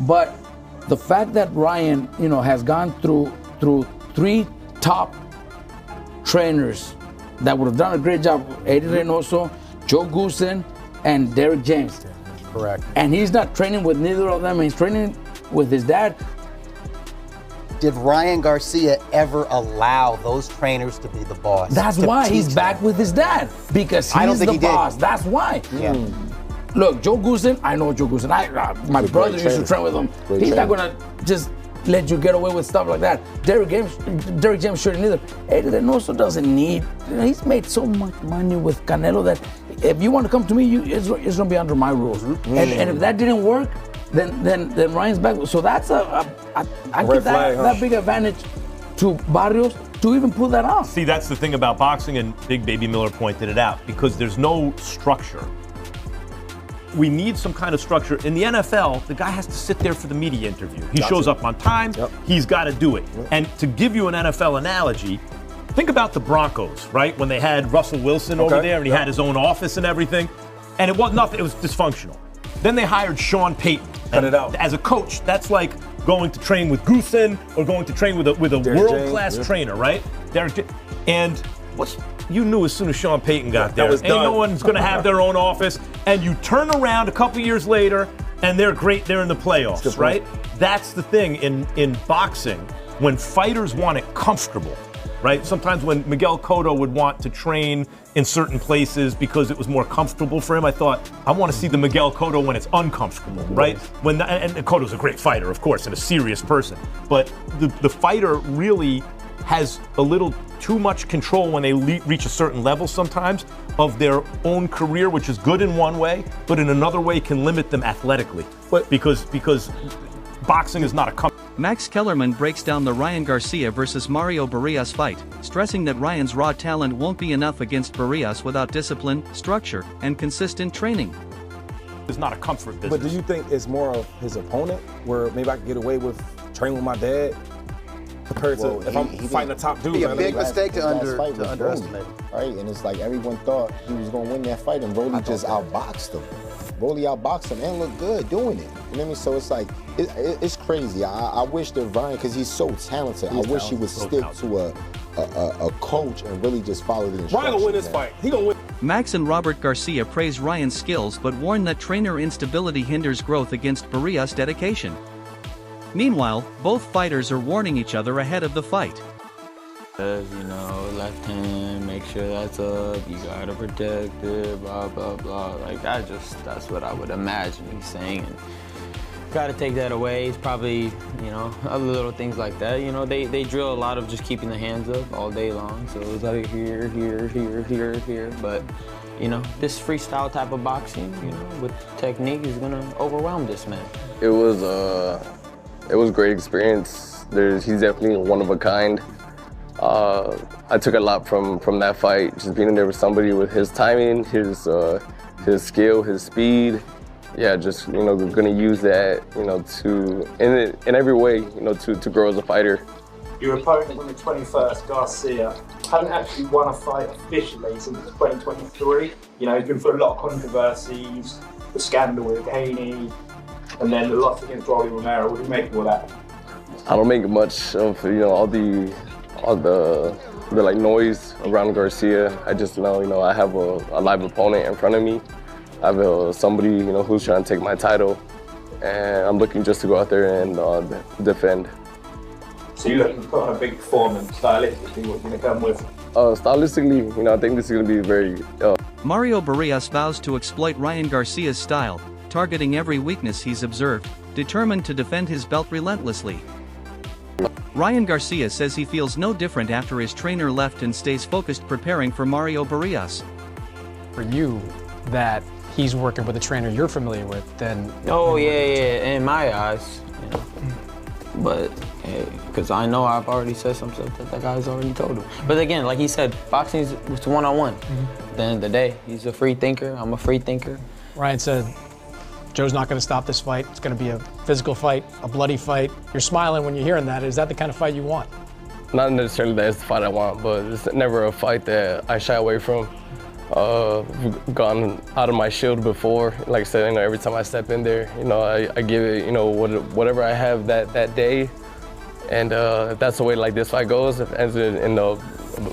But the fact that Ryan, has gone through 3 top trainers that would have done a great job, Eddie Reynoso, Joe Goosen, and Derek James. Correct. And he's not training with neither of them. He's training with his dad. Did Ryan Garcia ever allow those trainers to be the boss? That's why he's back with his dad, because he's the boss. That's why. Yeah. Look, Joe Goosen, I know Joe Goosen. My brother used to train with him. He's not going to just let you get away with stuff like that. Derek James shouldn't either. Eddie Reynoso doesn't need. He's made so much money with Canelo that if you want to come to me, it's going to be under my rules. And if that didn't work, then Ryan's back. So that's I give that big advantage to Barrios to even pull that off. See, that's the thing about boxing, and Big Baby Miller pointed it out, because there's no structure. We need some kind of structure. In the NFL, the guy has to sit there for the media interview. He shows up on time. He's got to do it. And to give you an NFL analogy, think about the Broncos, right? When they had Russell Wilson over there and he had his own office and everything. And it was nothing, it was dysfunctional. Then they hired Sean Payton. Cut it out. As a coach, that's like going to train with Goosen or going to train with a world-class trainer, right? And you knew as soon as Sean Payton got there, ain't no one's going to have their own office. And you turn around a couple years later, and they're great. They're in the playoffs, right? That's the thing in boxing. When fighters want it comfortable, right? Sometimes when Miguel Cotto would want to train in certain places because it was more comfortable for him, I thought, I want to see the Miguel Cotto when it's uncomfortable, right? And Cotto's a great fighter, of course, and a serious person. But the fighter really has a little too much control when they reach a certain level sometimes of their own career, which is good in one way, but in another way can limit them athletically. Because boxing is not a company. Max Kellerman breaks down the Ryan Garcia versus Mario Barrios fight, stressing that Ryan's raw talent won't be enough against Barrios without discipline, structure, and consistent training. It's not a comfort business. But do you think it's more of his opponent, where maybe I can get away with training with my dad, compared to if I'm fighting a top dude? It'd be a big mistake to underestimate. Right, and it's like everyone thought he was going to win that fight, and Rolly just outboxed him. Rolly outboxed him and looked good doing it. You know what I mean? So it's like, it's crazy. I wish that Ryan, because he's so talented, I wish he would stick to a coach and really just follow the instructions. Ryan gonna win this fight. He gonna win. Max and Robert Garcia praise Ryan's skills but warn that trainer instability hinders growth against Barrios' dedication. Meanwhile, both fighters are warning each other ahead of the fight. Left hand, make sure that's up, you gotta protect it, blah, blah, blah. Like, that's what I would imagine he's saying. And gotta take that away. It's probably, other little things like that. They drill a lot of just keeping the hands up all day long. So it's like here, here, here, here, here. But, this freestyle type of boxing, with technique is gonna overwhelm this man. It was a great experience. He's definitely one of a kind. I took a lot from that fight, just being in there with somebody with his timing, his skill, his speed. Yeah, just gonna use that, in every way, to grow as a fighter. Your opponent on the 21st, Garcia, hadn't actually won a fight officially since 2023. He's been through a lot of controversies, the scandal with Haney, and then the loss against Rolly Romero. What do you make of all that? I don't make much of all the like noise around Garcia. I just know, I have a live opponent in front of me. I have somebody, who's trying to take my title, and I'm looking just to go out there and defend. So you're looking to put on a big performance stylistically, what you're going to come with? Stylistically, I think this is going to be very... Mario Barrios vows to exploit Ryan Garcia's style, targeting every weakness he's observed, determined to defend his belt relentlessly. Ryan Garcia says he feels no different after his trainer left and stays focused preparing for Mario Barrios. For you, that he's working with a trainer you're familiar with, then... Oh, yeah, in my eyes, But, because I know I've already said some stuff that guy's already told him. But again, like he said, boxing is one-on-one. At the end of the day, he's a free thinker, I'm a free thinker. Ryan said, Joe's not going to stop this fight. It's going to be a physical fight, a bloody fight. You're smiling when you're hearing that. Is that the kind of fight you want? Not necessarily that it's the fight I want, but it's never a fight that I shy away from. gone out of my shield before. Like I said, you know, every time I step in there, you know, I give it, you know, whatever I have that day. And if that's the way like this fight goes, if it ends in a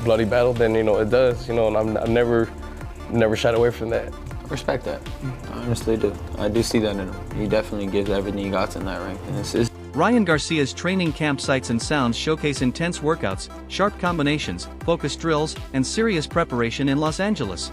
bloody battle, then, you know, it does, you know, and I'm never shied away from that. I respect that. I honestly do. I do see that in him. He definitely gives everything he got in that ring. And it's Ryan Garcia's training campsites and sounds showcase intense workouts, sharp combinations, focused drills, and serious preparation in Los Angeles.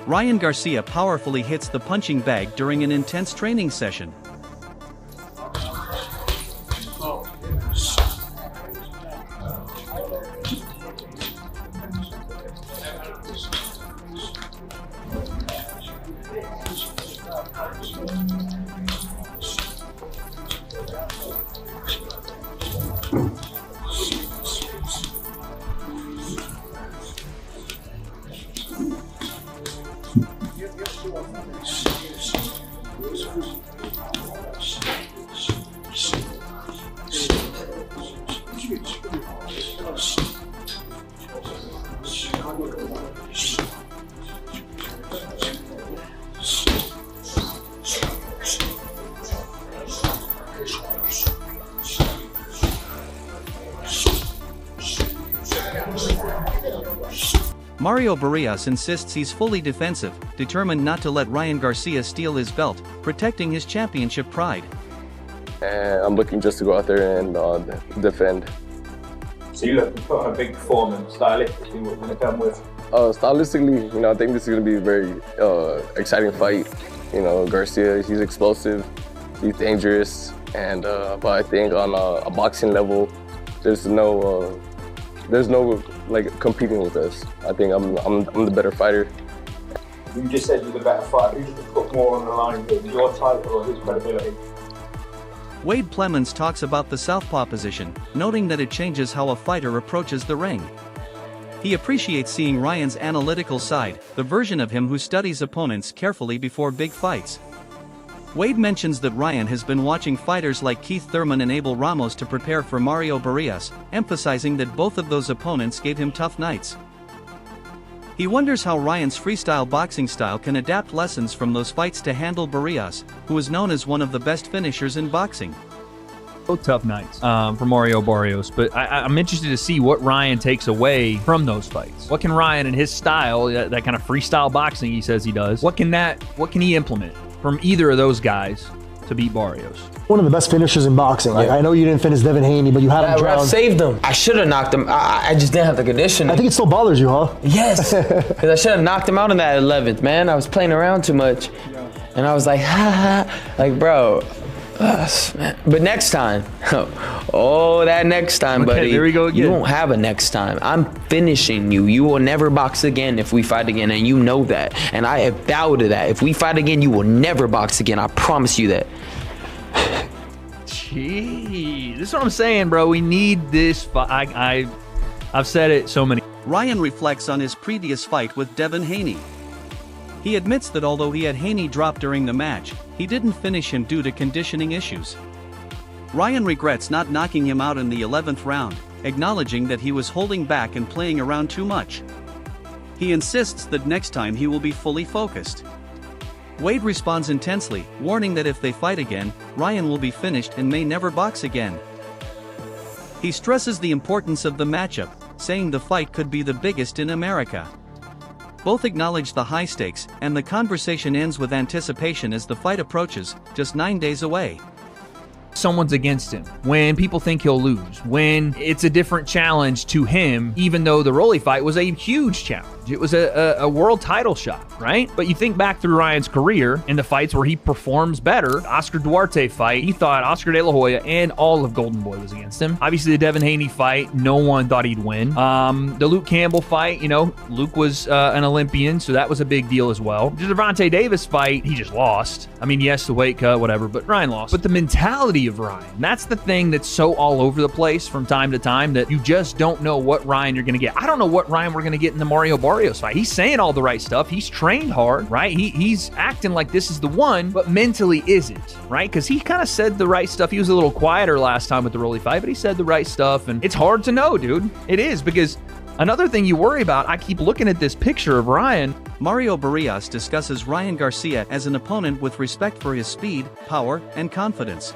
Ryan Garcia powerfully hits the punching bag during an intense training session. Mario Barrios insists he's fully defensive, determined not to let Ryan Garcia steal his belt, protecting his championship pride. And I'm looking just to go out there and defend. So you're looking for a big performance, stylistically, what you're going to come with? Stylistically, you know, I think this is going to be a very exciting fight. You know, Garcia, he's explosive, he's dangerous, and but I think on a boxing level, there's no like competing with us. I think I'm the better fighter. You just said you're the better fighter. Who's going to put more on the line, your title or his credibility? Wade Plemons talks about the southpaw position, noting that it changes how a fighter approaches the ring. He appreciates seeing Ryan's analytical side, the version of him who studies opponents carefully before big fights. Wade mentions that Ryan has been watching fighters like Keith Thurman and Abel Ramos to prepare for Mario Barrios, emphasizing that both of those opponents gave him tough nights. He wonders how Ryan's freestyle boxing style can adapt lessons from those fights to handle Barrios, who is known as one of the best finishers in boxing. Both tough nights for Mario Barrios, but I'm interested to see what Ryan takes away from those fights. What can Ryan and his style, that kind of freestyle boxing he says he does, what can he implement from either of those guys to beat Barrios? One of the best finishers in boxing. Like, I know you didn't finish Devin Haney, but you had him drown. I saved him. I should have knocked him. I just didn't have the conditioning. I think it still bothers you, huh? Yes, because I should have knocked him out in that 11th, man. I was playing around too much. And I was like, ha ha, like, bro. But next time, that next time, buddy, there we go again. You won't have a next time. I'm finishing you. You will never box again if we fight again, and you know that. And I have vowed to that. If we fight again, you will never box again. I promise you that. Gee, this is what I'm saying, bro. We need this fight. I've said it so many. Ryan reflects on his previous fight with Devin Haney. He admits that although he had Haney drop during the match, he didn't finish him due to conditioning issues. Ryan regrets not knocking him out in the 11th round, acknowledging that he was holding back and playing around too much. He insists that next time he will be fully focused. Wade responds intensely, warning that if they fight again, Ryan will be finished and may never box again. He stresses the importance of the matchup, saying the fight could be the biggest in America. Both acknowledge the high stakes, and the conversation ends with anticipation as the fight approaches, just 9 days away. someone's against him, when people think he'll lose, when it's a different challenge to him, even though the Rolly fight was a huge challenge. It was a world title shot, right? But you think back through Ryan's career and the fights where he performs better. Oscar Duarte fight, he thought Oscar De La Hoya and all of Golden Boy was against him. Obviously, the Devin Haney fight, no one thought he'd win. The Luke Campbell fight, you know, Luke was an Olympian, so that was a big deal as well. The Gervonta Davis fight, he just lost. I mean, yes, the weight cut, whatever, but Ryan lost. But the mentality of Ryan, that's the thing that's so all over the place from time to time that you just don't know what Ryan you're going to get. I don't know what Ryan we're going to get in the Mario Barrios fight. He's saying all the right stuff. He's trained hard, right? He's acting like this is the one, but mentally isn't, right? Because he kind of said the right stuff. He was a little quieter last time with the Rolly fight, but he said the right stuff, and it's hard to know, dude. It is, because another thing you worry about, I keep looking at this picture of Ryan. Mario Barrios discusses Ryan Garcia as an opponent with respect for his speed, power, and confidence.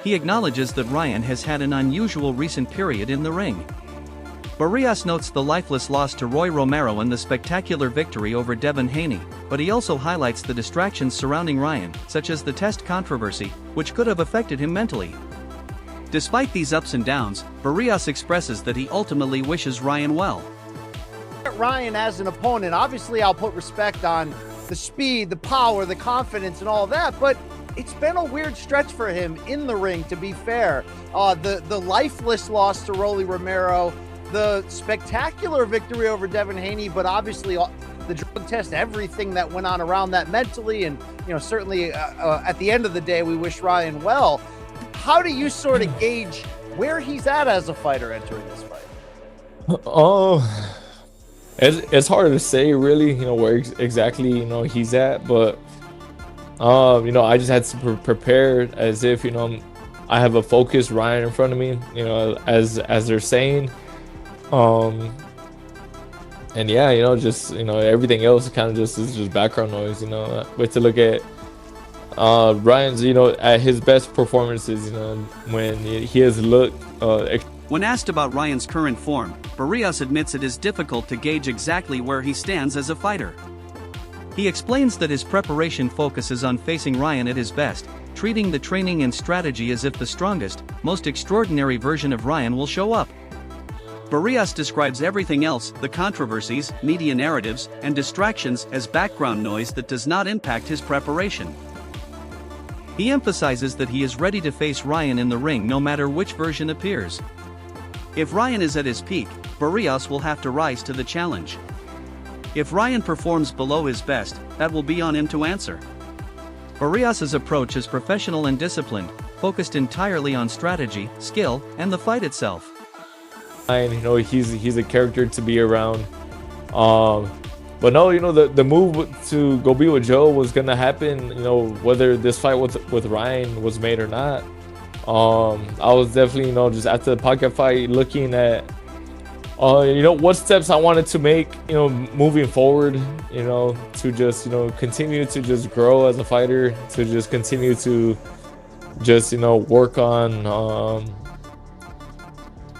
He acknowledges that Ryan has had an unusual recent period in the ring. Barrios notes the lifeless loss to Roy Romero and the spectacular victory over Devin Haney, but he also highlights the distractions surrounding Ryan, such as the test controversy, which could have affected him mentally. Despite these ups and downs, Barrios expresses that he ultimately wishes Ryan well. Ryan as an opponent, obviously I'll put respect on the speed, the power, the confidence, and all that, but it's been a weird stretch for him in the ring, to be fair. The lifeless loss to Rolly Romero, the spectacular victory over Devin Haney, but obviously the drug test, everything that went on around that mentally, and certainly at the end of the day, we wish Ryan well. How do you sort of gauge where he's at as a fighter entering this fight? It's hard to say really, where exactly he's at, but I just had to prepare as if I have a focused Ryan in front of me, as they're saying. And yeah, just everything else kind of just is just background noise. Wait to look at Ryan's at his best performances, when he has looked When asked about Ryan's current form, Barrios admits it is difficult to gauge exactly where he stands as a fighter. He explains that his preparation focuses on facing Ryan at his best, treating the training and strategy as if the strongest, most extraordinary version of Ryan will show up. Barrios describes everything else, the controversies, media narratives, and distractions, as background noise that does not impact his preparation. He emphasizes that he is ready to face Ryan in the ring no matter which version appears. If Ryan is at his peak, Barrios will have to rise to the challenge. If Ryan performs below his best, that will be on him to answer. Barrios' approach is professional and disciplined, focused entirely on strategy, skill, and the fight itself. He's a character to be around. But no, the move to go be with Joe was gonna happen, whether this fight with Ryan was made or not. I was definitely, just after the pocket fight, looking at what steps I wanted to make, moving forward, to just, continue to just grow as a fighter, to just continue to just, work on,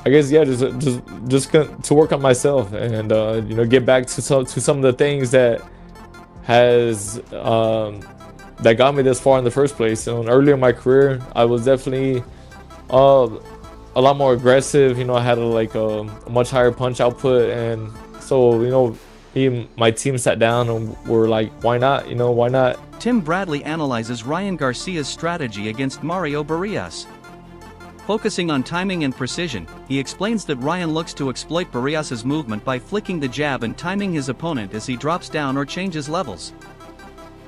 I guess, yeah, just to work on myself and, get back to some of the things that has, that got me this far in the first place. Earlier in my career, I was definitely, a lot more aggressive. I had a much higher punch output, and so my team sat down and were like, why not? Why not? Tim Bradley analyzes Ryan Garcia's strategy against Mario Barrios. Focusing on timing and precision, he explains that Ryan looks to exploit Barrios' movement by flicking the jab and timing his opponent as he drops down or changes levels.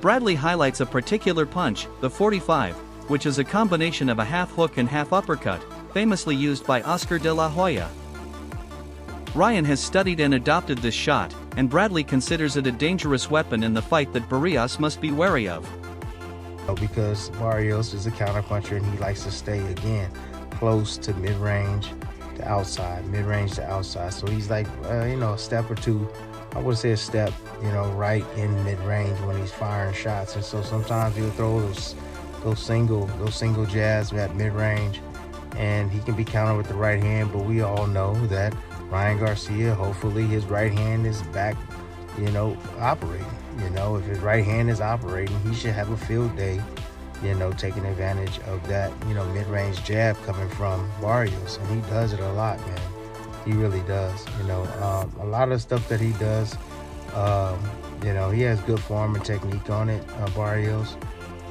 Bradley highlights a particular punch, the 45, which is a combination of a half hook and half uppercut, famously used by Oscar De La Hoya. Ryan has studied and adopted this shot, and Bradley considers it a dangerous weapon in the fight that Barrios must be wary of. Because Barrios is a counterpuncher and he likes to stay, again, close to mid-range to outside, mid-range to outside. So he's like, a step or two, I would say a step, right in mid-range when he's firing shots. And so sometimes he'll throw those single jabs at mid-range, and he can be countered with the right hand. But we all know that Ryan Garcia, hopefully his right hand is back, operating. If his right hand is operating, he should have a field day taking advantage of that, mid-range jab coming from Barrios. And he does it a lot, man. He really does. A lot of stuff that he does, he has good form and technique on it, Barrios.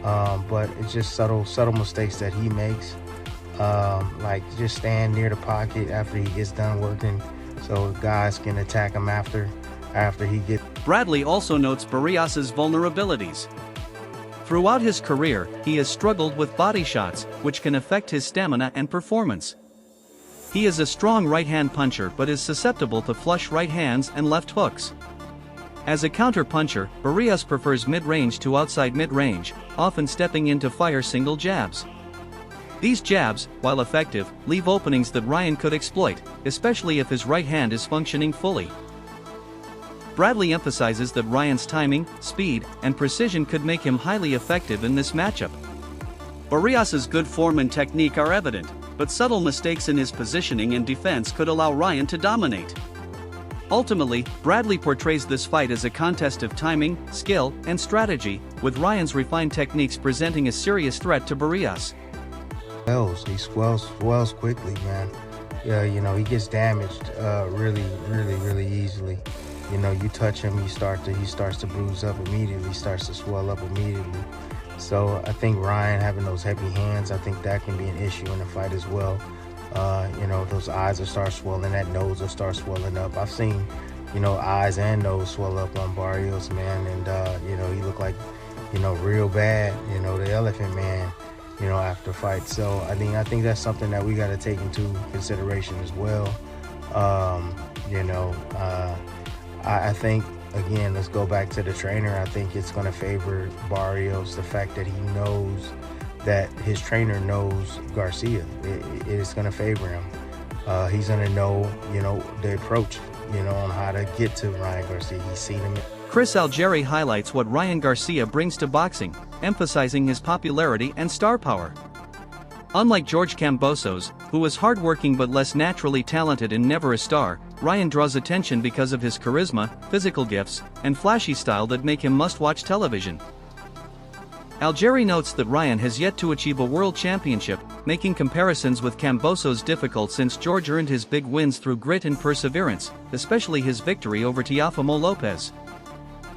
But it's just subtle mistakes that he makes. Like just stand near the pocket after he gets done working so guys can attack him after he gets. Bradley also notes Barrios' vulnerabilities. Throughout his career, he has struggled with body shots, which can affect his stamina and performance. He is a strong right-hand puncher but is susceptible to flush right hands and left hooks. As a counter-puncher, Barrios prefers mid-range to outside mid-range, often stepping in to fire single jabs. These jabs, while effective, leave openings that Ryan could exploit, especially if his right hand is functioning fully. Bradley emphasizes that Ryan's timing, speed, and precision could make him highly effective in this matchup. Barrios' good form and technique are evident, but subtle mistakes in his positioning and defense could allow Ryan to dominate. Ultimately, Bradley portrays this fight as a contest of timing, skill, and strategy, with Ryan's refined techniques presenting a serious threat to Barrios. He swells quickly, man. Yeah, he gets damaged really easily. You touch him, he starts to bruise up immediately, starts to swell up immediately. So I think Ryan having those heavy hands, I think that can be an issue in the fight as well. Those eyes will start swelling, that nose will start swelling up. I've seen, eyes and nose swell up on Barrios, man, and he looked like, real bad, the Elephant Man, after fight. So I think that's something that we got to take into consideration as well. I think, again, let's go back to the trainer. I think it's going to favor Barrios, the fact that he knows that his trainer knows Garcia. It is going to favor him. He's going to know, the approach, on how to get to Ryan Garcia. He's seen him. Chris Algieri highlights what Ryan Garcia brings to boxing, emphasizing his popularity and star power. Unlike George Kambosos, who was hardworking but less naturally talented and never a star, Ryan draws attention because of his charisma, physical gifts, and flashy style that make him must-watch television. Algieri notes that Ryan has yet to achieve a world championship, making comparisons with Kambosos difficult since George earned his big wins through grit and perseverance, especially his victory over Teofimo Lopez.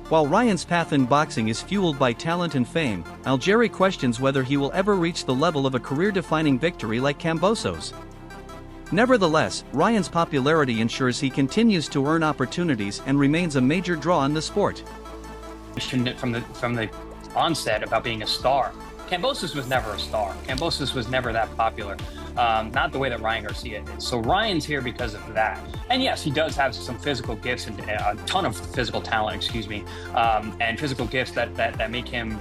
While Ryan's path in boxing is fueled by talent and fame, Algieri questions whether he will ever reach the level of a career-defining victory like Kambosos. Nevertheless, Ryan's popularity ensures he continues to earn opportunities and remains a major draw in the sport. From the onset about being a star. Kambosos was never a star. Kambosos was never that popular. Not the way that Ryan Garcia is. So Ryan's here because of that. And yes, he does have some physical gifts and a ton of physical talent, and physical gifts that make him,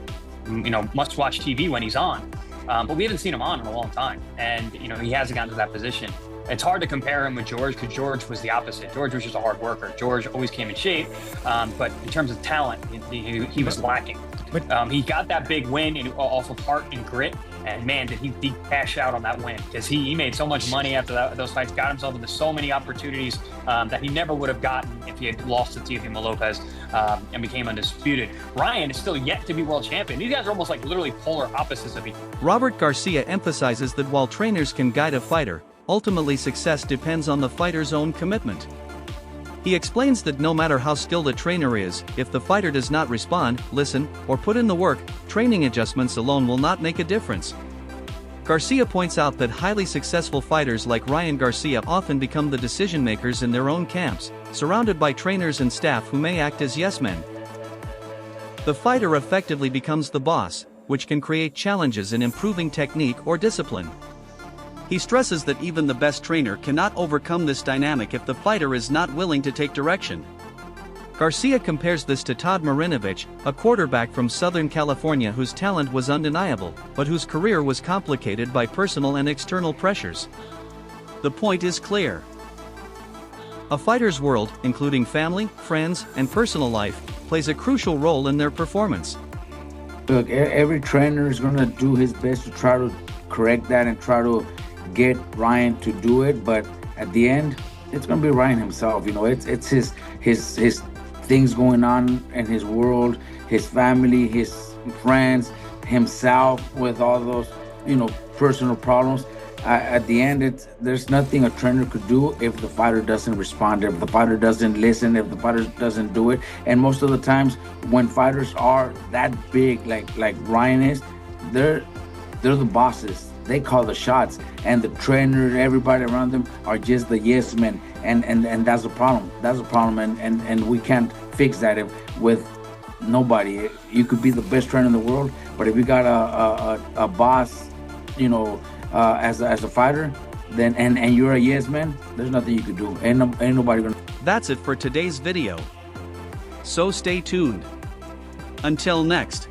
must-watch TV when he's on. But we haven't seen him on in a long time. And, he hasn't gotten to that position. It's hard to compare him with George because George was the opposite. George was just a hard worker. George always came in shape, but in terms of talent, he was lacking. He got that big win off of heart and grit, and man, did he cash out on that win because he made so much money after those fights, got himself into so many opportunities that he never would have gotten if he had lost to Teofimo Lopez and became undisputed. Ryan is still yet to be world champion. These guys are almost like literally polar opposites of each other. Robert Garcia emphasizes that while trainers can guide a fighter, ultimately success depends on the fighter's own commitment. He explains that no matter how skilled a trainer is, if the fighter does not respond, listen, or put in the work, training adjustments alone will not make a difference. Garcia points out that highly successful fighters like Ryan Garcia often become the decision makers in their own camps, surrounded by trainers and staff who may act as yes men. The fighter effectively becomes the boss, which can create challenges in improving technique or discipline. He stresses that even the best trainer cannot overcome this dynamic if the fighter is not willing to take direction. Garcia compares this to Todd Marinovich, a quarterback from Southern California whose talent was undeniable, but whose career was complicated by personal and external pressures. The point is clear. A fighter's world, including family, friends, and personal life, plays a crucial role in their performance. Look, every trainer is going to do his best to try to correct that and try to get Ryan to do it, but at the end, it's going to be Ryan himself. It's his things going on in his world, his family, his friends, himself with all those, personal problems. At the end, there's nothing a trainer could do if the fighter doesn't respond, if the fighter doesn't listen, if the fighter doesn't do it. And most of the times, when fighters are that big, like Ryan is, they're the bosses. They call the shots, and the trainer, everybody around them are just the yes men, and that's the problem. That's the problem, and we can't fix that with nobody. You could be the best trainer in the world, but if you got a boss, as a fighter, then and you're a yes man, there's nothing you could do. Ain't nobody gonna. That's it for today's video. So stay tuned. Until next.